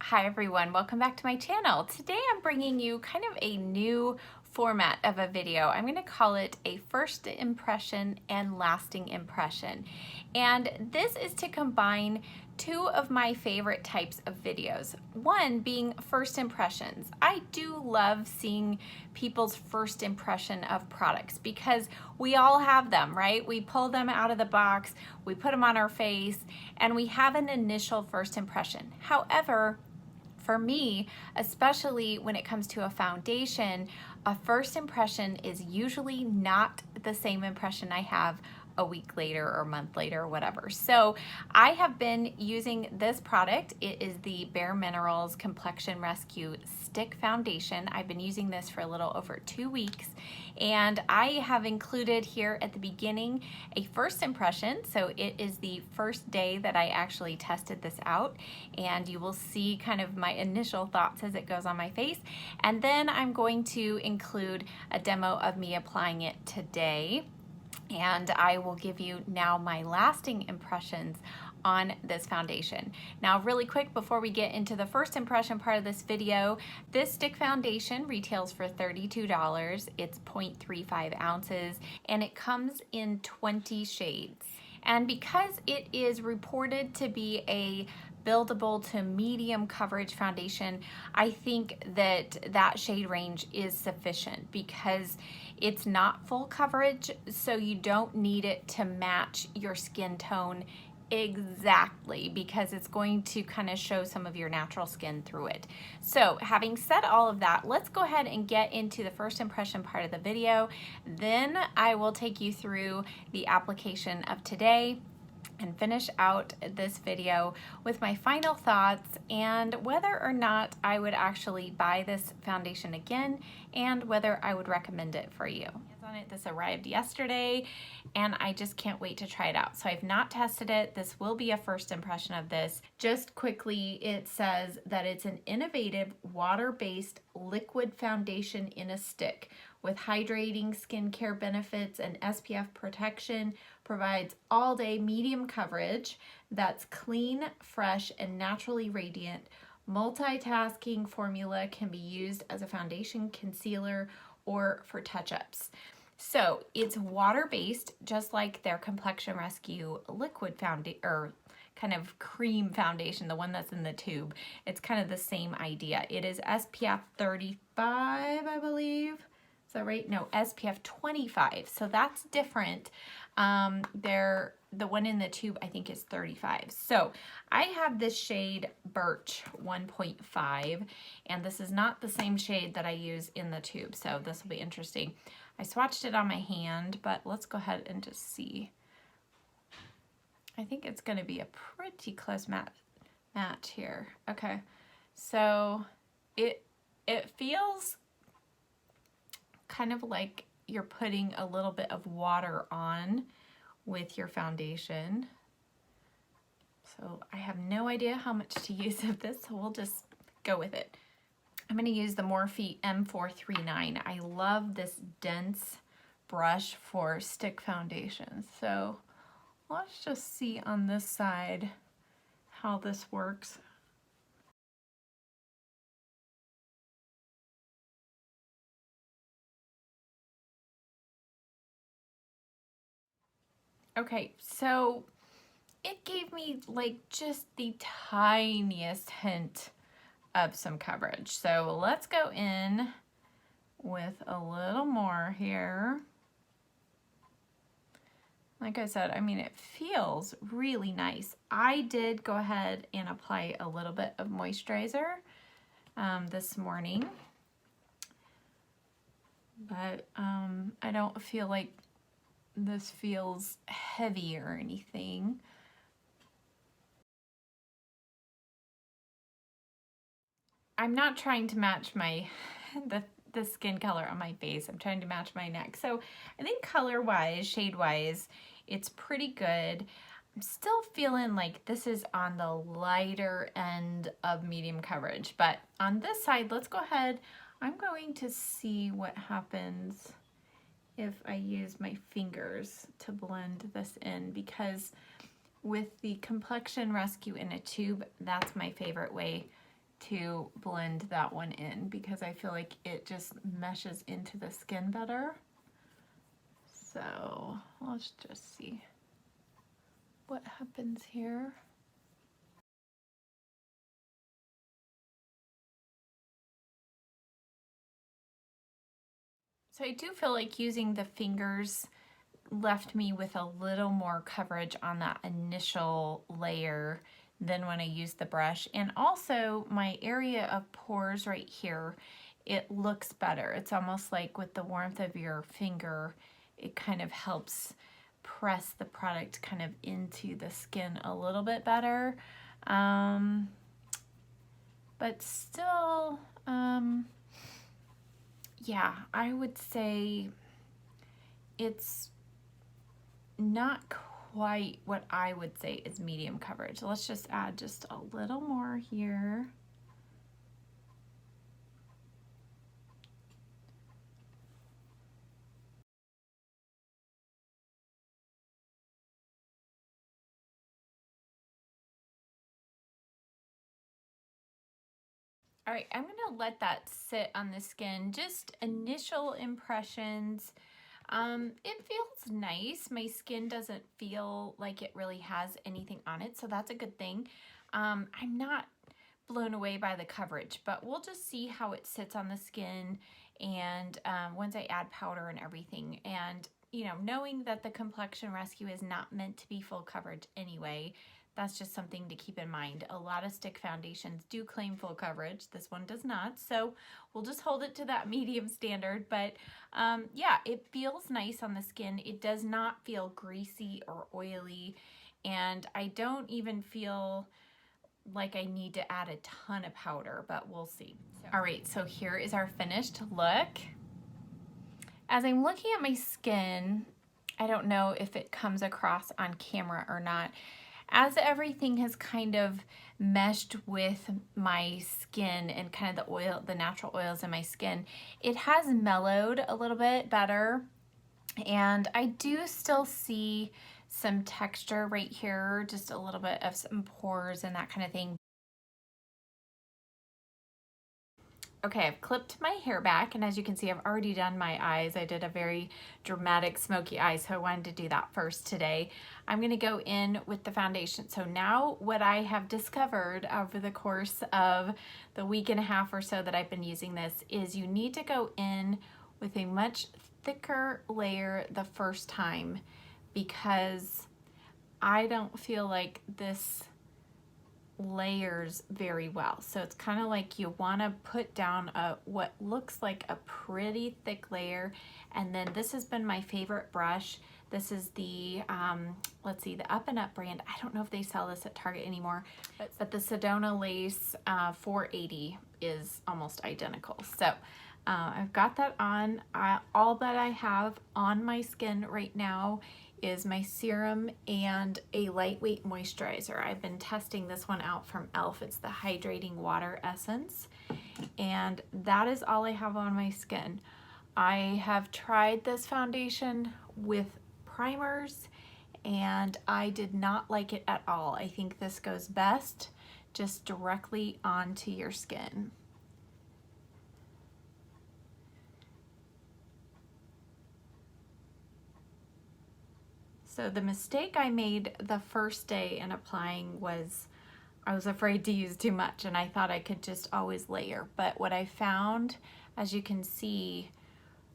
Hi everyone, welcome back to my channel. Today I'm bringing you kind of a new format of a video. I'm going to call it a first impression and lasting impression. And this is to combine two of my favorite types of videos. One being first impressions. I do love seeing people's first impression of products because we all have them, right? We pull them out of the box, we put them on our face, and we have an initial first impression. However, for me, especially when it comes to a foundation, a first impression is usually not the same impression I have a week later or a month later or whatever. So I have been using this product. It is the BareMinerals Complexion Rescue Stick Foundation. I've been using this for a little over 2 weeks, and I have included here at the beginning a first impression. So it is the first day that I actually tested this out, and you will see kind of my initial thoughts as it goes on my face. And then I'm going to include a demo of me applying it today. And I will give you now my lasting impressions on this foundation. Now, really quick before we get into the first impression part of this video, this stick foundation retails for $32. It's 0.35 ounces and it comes in 20 shades. And because it is reported to be a buildable to medium coverage foundation, I think that shade range is sufficient because it's not full coverage, so you don't need it to match your skin tone exactly because it's going to kind of show some of your natural skin through it. So having said all of that, let's go ahead and get into the first impression part of the video. Then I will take you through the application of today and finish out this video with my final thoughts and whether or not I would actually buy this foundation again and whether I would recommend it for you. This arrived yesterday and I just can't wait to try it out. So I've not tested it. This will be a first impression of this. Just quickly, it says that it's an innovative water-based liquid foundation in a stick with hydrating skincare benefits and SPF protection, provides all-day medium coverage that's clean, fresh, and naturally radiant. Multitasking formula can be used as a foundation, concealer, or for touch-ups. So it's water-based, just like their Complexion Rescue liquid foundation, or kind of cream foundation, the one that's in the tube. It's kind of the same idea. It is SPF 35, I believe. Is that right? No, SPF 25. So that's different. The one in the tube, I think, is 35. So I have this shade Birch 1.5, and this is not the same shade that I use in the tube. So this will be interesting. I swatched it on my hand, but let's go ahead and just see. I think it's going to be a pretty close match here. Okay, so it feels kind of like you're putting a little bit of water on with your foundation. So I have no idea how much to use of this, so we'll just go with it. I'm going to use the Morphe M439. I love this dense brush for stick foundation. So let's just see on this side how this works. Okay, so it gave me like just the tiniest hint of some coverage. So let's go in with a little more here. Like I said, I mean, it feels really nice. I did go ahead and apply a little bit of moisturizer this morning, but I don't feel like this feels heavy or anything. I'm not trying to match the skin color on my face. I'm trying to match my neck. So I think color-wise, shade-wise, it's pretty good. I'm still feeling like this is on the lighter end of medium coverage. But on this side, let's go ahead. I'm going to see what happens if I use my fingers to blend this in, because with the Complexion Rescue in a tube, that's my favorite way to blend that one in because I feel like it just meshes into the skin better. So let's just see what happens here. So I do feel like using the fingers left me with a little more coverage on that initial layer than when I used the brush. And also my area of pores right here, it looks better. It's almost like with the warmth of your finger, it kind of helps press the product kind of into the skin a little bit better. But still, yeah, I would say it's not quite what I would say is medium coverage. Let's just add just a little more here. All right, I'm gonna let that sit on the skin. Just initial impressions. It feels nice. My skin doesn't feel like it really has anything on it, so that's a good thing. I'm not blown away by the coverage, but we'll just see how it sits on the skin and once I add powder and everything. And you know, knowing that the Complexion Rescue is not meant to be full coverage anyway, that's just something to keep in mind. A lot of stick foundations do claim full coverage. This one does not, so we'll just hold it to that medium standard. But yeah, it feels nice on the skin. It does not feel greasy or oily, and I don't even feel like I need to add a ton of powder, but we'll see. All right, so here is our finished look. As I'm looking at my skin, I don't know if it comes across on camera or not. As everything has kind of meshed with my skin and kind of the oil, the natural oils in my skin, it has mellowed a little bit better. And I do still see some texture right here, just a little bit of some pores and that kind of thing. Okay, I've clipped my hair back, and as you can see, I've already done my eyes. I did a very dramatic smoky eye, so I wanted to do that first today. I'm gonna go in with the foundation. So now what I have discovered over the course of the week and a half or so that I've been using this is you need to go in with a much thicker layer the first time, because I don't feel like this layers very well. So it's kind of like you want to put down what looks like a pretty thick layer. And then this has been my favorite brush. This is the, let's see, the Up and Up brand. I don't know if they sell this at Target anymore, but the Sedona Lace 480 is almost identical. So I've got that on. All that I have on my skin right now is my serum and a lightweight moisturizer. I've been testing this one out from e.l.f. It's the Hydrating Water Essence, and that is all I have on my skin. I have tried this foundation with primers and I did not like it at all. I think this goes best just directly onto your skin. So the mistake I made the first day in applying was I was afraid to use too much, and I thought I could just always layer. But what I found, as you can see,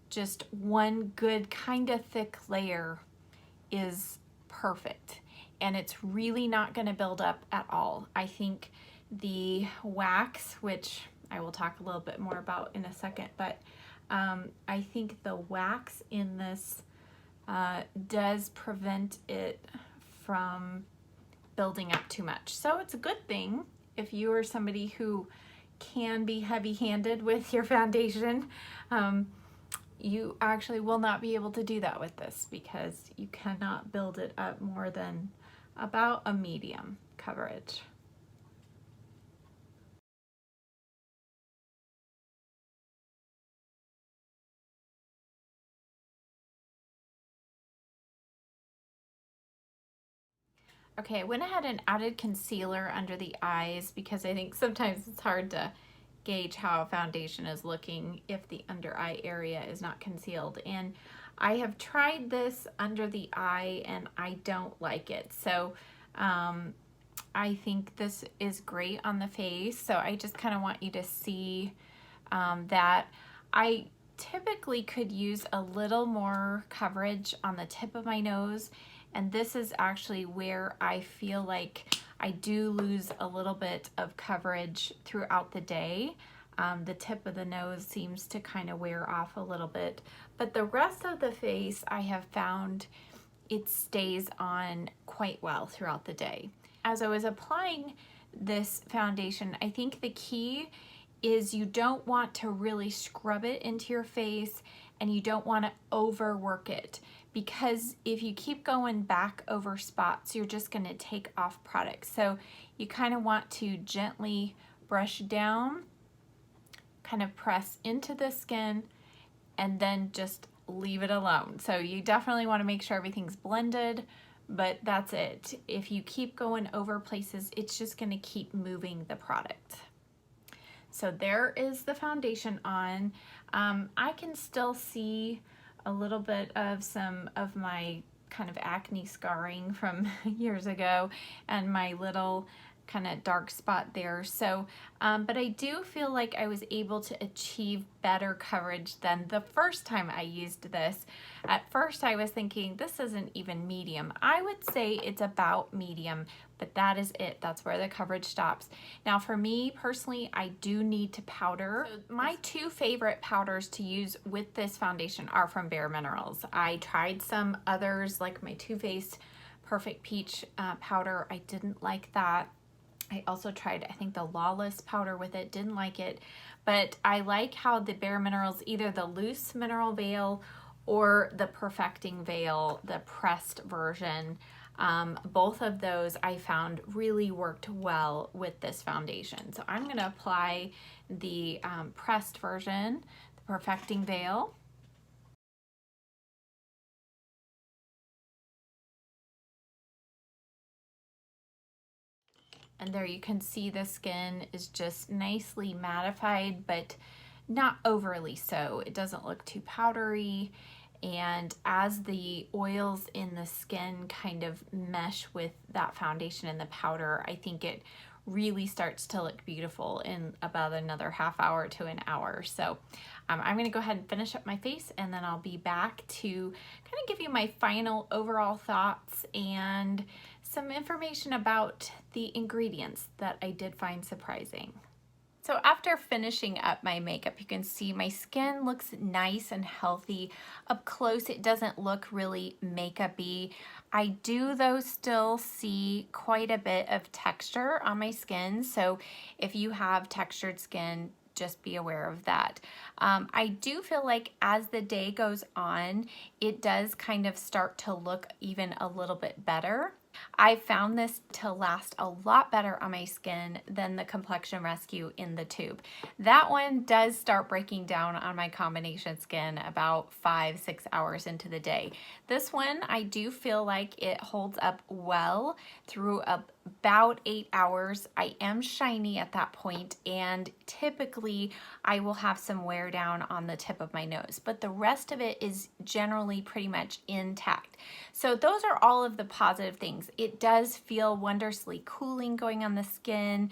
just one good kind of thick layer is perfect. And it's really not going to build up at all. I think the wax, which I will talk a little bit more about in a second, but I think the wax in this does prevent it from building up too much. So it's a good thing if you are somebody who can be heavy-handed with your foundation. You actually will not be able to do that with this because you cannot build it up more than about a medium coverage. Okay, I went ahead and added concealer under the eyes because I think sometimes it's hard to gauge how a foundation is looking if the under eye area is not concealed. And I have tried this under the eye and I don't like it. So I think this is great on the face. So I just kind of want you to see that. I typically could use a little more coverage on the tip of my nose, and this is actually where I feel like I do lose a little bit of coverage throughout the day. The tip of the nose seems to kind of wear off a little bit, but the rest of the face I have found it stays on quite well throughout the day. As I was applying this foundation, I think the key is you don't want to really scrub it into your face and you don't want to overwork it, because if you keep going back over spots, you're just going to take off product. So you kind of want to gently brush down, kind of press into the skin, and then just leave it alone. So you definitely want to make sure everything's blended, but that's it. If you keep going over places, it's just going to keep moving the product. So there is the foundation on. I can still see a little bit of some of my kind of acne scarring from years ago and my little kind of dark spot there. So, but I do feel like I was able to achieve better coverage than the first time I used this. At first I was thinking this isn't even medium. I would say it's about medium, but that is it. That's where the coverage stops. Now for me personally, I do need to powder. So my two favorite powders to use with this foundation are from BareMinerals. I tried some others like my Too Faced Perfect Peach powder. I didn't like that. I also tried, I think, the Lawless powder with it, didn't like it, but I like how the BareMinerals, either the loose mineral veil or the perfecting veil, the pressed version, both of those I found really worked well with this foundation. So I'm going to apply the pressed version, the perfecting veil. And there you can see the skin is just nicely mattified, but not overly so. It doesn't look too powdery. And as the oils in the skin kind of mesh with that foundation and the powder, I think it really starts to look beautiful in about another half hour to an hour. So I'm going to go ahead and finish up my face, and then I'll be back to kind of give you my final overall thoughts and some information about the ingredients that I did find surprising. So after finishing up my makeup, you can see my skin looks nice and healthy. Up close, it doesn't look really makeup-y. I do, though, still see quite a bit of texture on my skin. So if you have textured skin, just be aware of that. I do feel like as the day goes on, it does kind of start to look even a little bit better. I found this to last a lot better on my skin than the Complexion Rescue in the tube. That one does start breaking down on my combination skin about 5-6 hours into the day. This one, I do feel like it holds up well through about 8 hours. I am shiny at that point, and typically I will have some wear down on the tip of my nose, but the rest of it is generally pretty much intact. So those are all of the positive things. It does feel wondrously cooling going on the skin.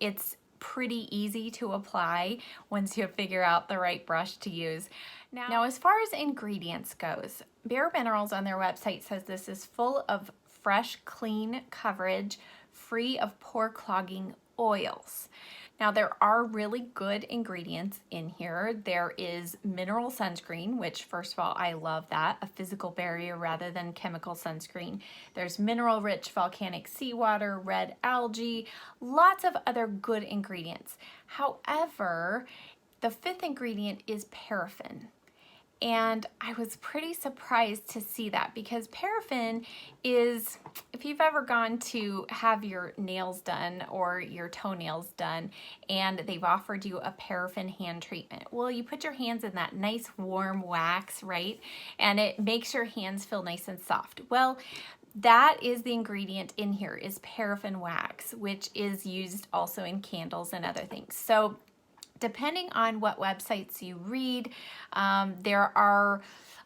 It's pretty easy to apply once you figure out the right brush to use. Now as far as ingredients goes, BareMinerals on their website says this is full of fresh, clean coverage, free of pore clogging oils. Now there are really good ingredients in here. There is mineral sunscreen, which first of all, I love that, a physical barrier rather than chemical sunscreen. There's mineral rich volcanic seawater, red algae, lots of other good ingredients. However, the fifth ingredient is paraffin. And I was pretty surprised to see that, because paraffin is, if you've ever gone to have your nails done or your toenails done and they've offered you a paraffin hand treatment, well, you put your hands in that nice warm wax, right? And it makes your hands feel nice and soft. Well, that is the ingredient in here, is paraffin wax, which is used also in candles and other things. So depending on what websites you read, there are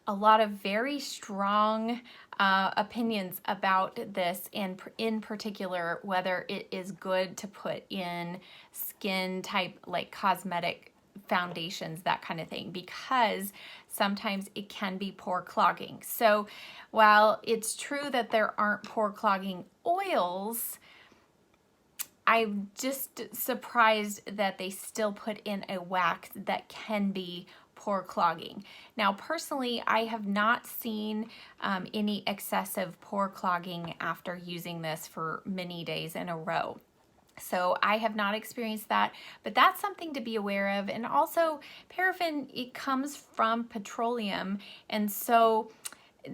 a lot of very strong opinions about this, and in particular whether it is good to put in skin type like cosmetic foundations, that kind of thing, because sometimes it can be pore clogging. So while it's true that there aren't pore clogging oils, I'm just surprised that they still put in a wax that can be pore clogging. Now, personally, I have not seen any excessive pore clogging after using this for many days in a row. So I have not experienced that, but that's something to be aware of. And also, paraffin, it comes from petroleum, and so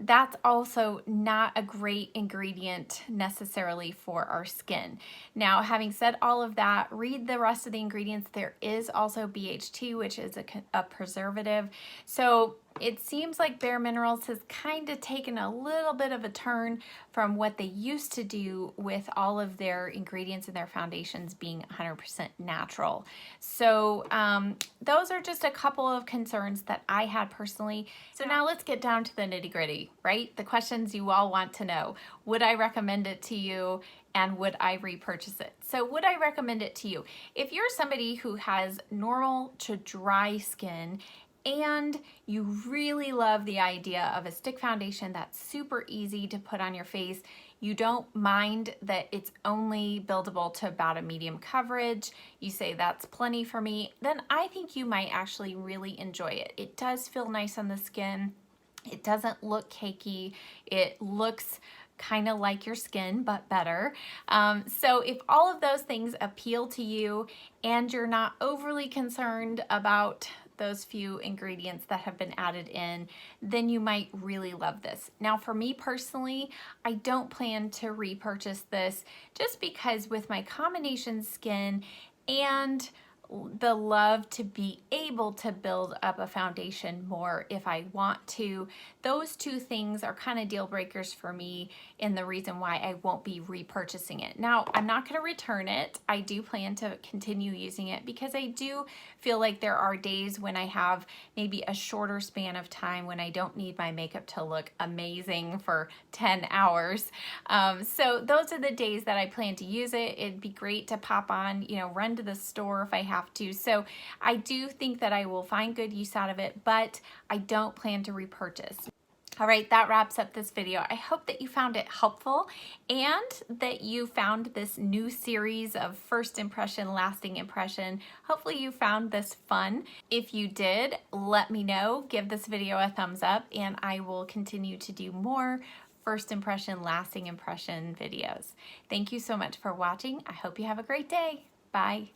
that's also not a great ingredient necessarily for our skin. Now, having said all of that, read the rest of the ingredients. There is also BH2, which is a preservative. So it seems like BareMinerals has kind of taken a little bit of a turn from what they used to do with all of their ingredients and their foundations being 100% natural. So those are just a couple of concerns that I had personally. So now let's get down to the nitty-gritty, right? The questions you all want to know. Would I recommend it to you? And would I repurchase it? So would I recommend it to you? If you're somebody who has normal to dry skin and you really love the idea of a stick foundation that's super easy to put on your face, you don't mind that it's only buildable to about a medium coverage, you say that's plenty for me, then I think you might actually really enjoy it. It does feel nice on the skin. It doesn't look cakey. It looks kind of like your skin, but better. So if all of those things appeal to you and you're not overly concerned about those few ingredients that have been added in, then you might really love this. Now, for me personally, I don't plan to repurchase this just because with my combination skin and the love to be able to build up a foundation more if I want to. Those two things are kind of deal breakers for me and the reason why I won't be repurchasing it. Now, I'm not going to return it. I do plan to continue using it because I do feel like there are days when I have maybe a shorter span of time when I don't need my makeup to look amazing for 10 hours. So those are the days that I plan to use it. It'd be great to pop on, you know, run to the store if I have to. So I do think that I will find good use out of it, but I don't plan to repurchase. All right, that wraps up this video. I hope that you found it helpful and that you found this new series of first impression, lasting impression. Hopefully you found this fun. If you did, let me know. Give this video a thumbs up and I will continue to do more first impression, lasting impression videos. Thank you so much for watching. I hope you have a great day. Bye.